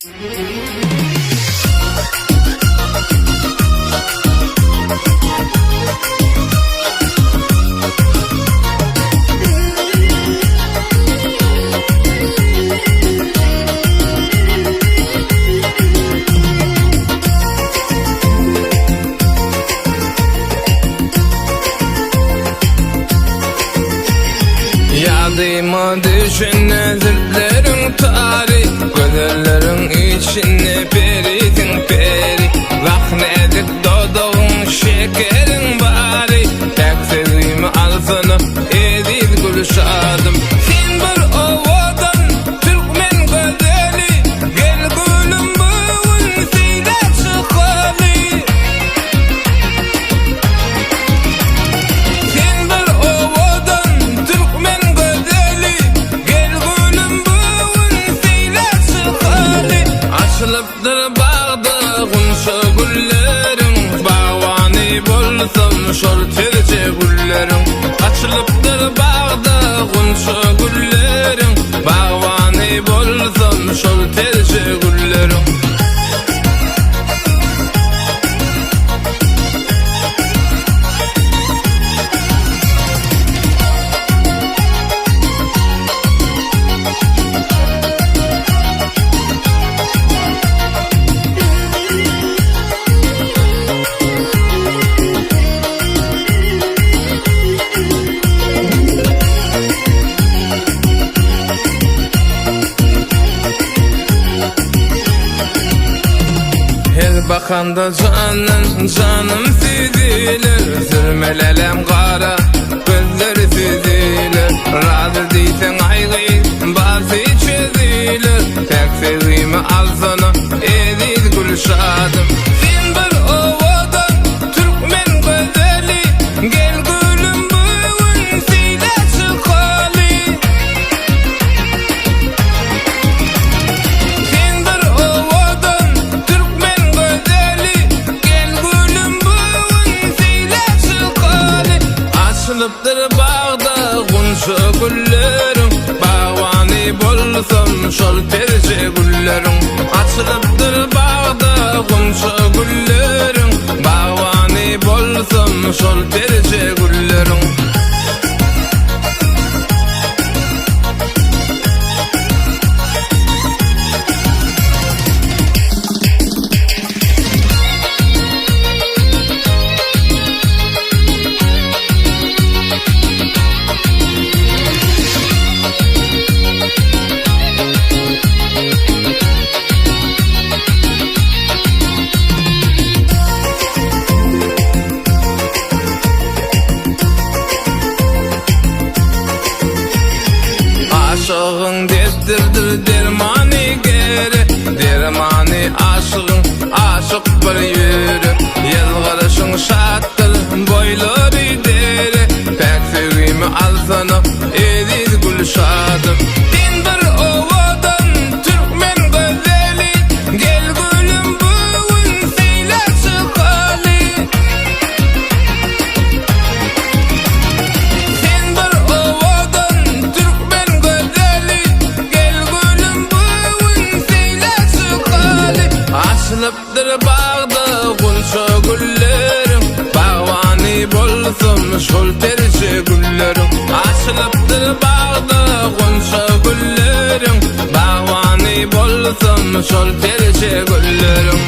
Yadıma düşen nezirlerin tarih, gözlerin içinde peritin peri. Vah nedik dodağın şekerin bari, tek sevdiğimi alsana edil gülşadım. Sen bir ovadan Türkmen gözeli, gel gülüm bugün seyle çıkalı. Sen bir ovadan Türkmen gözeli, gel gülüm bugün seyle çıkalı. Açılıptır bağda gülşa güllerin, bağvani bolsam şol terce güllerin. Açılıptır bağda gülşa güllerin, bağvani bolsam şol terce güllerin. Her bakanda canım sizilir, zürmelelem kara gözleri sizilir. Razı deysen aygı bazı çözilir, tek sevdiğimi alsana edil gülşadım. Sen bir ovadan Türkmen gözeli, gel gülüm bugün seyle çıkalı. Sen bir ovadan Türkmen gözeli, gel gülüm bugün seyle çıkalı. Açılıptır bağda gülşa güllerin, bağvani bolsam şol terce güllerin. Açılıptır bağda gülşa güllerin, bağvani bolsam şol terce güllerin. Aşığın derttirdir dermani geri, dermani aşığın aşık bir yürü. Yılgırışın şattır boyları deri, pek sevgimi alsana edil gülşadım. Sen bir ovadan Türkmen gözeli, gel gülüm bugün seyle çıkalı. Sen bir ovadan Türkmen gözeli, gel gülüm bugün seyle çıkalı. Açılıptır bağda gülşa güllerin, bağvani bolsam şol terce güllerin. Açılıptır bağda gülşa güllerin, bağvani bolsam şol terce güllerin.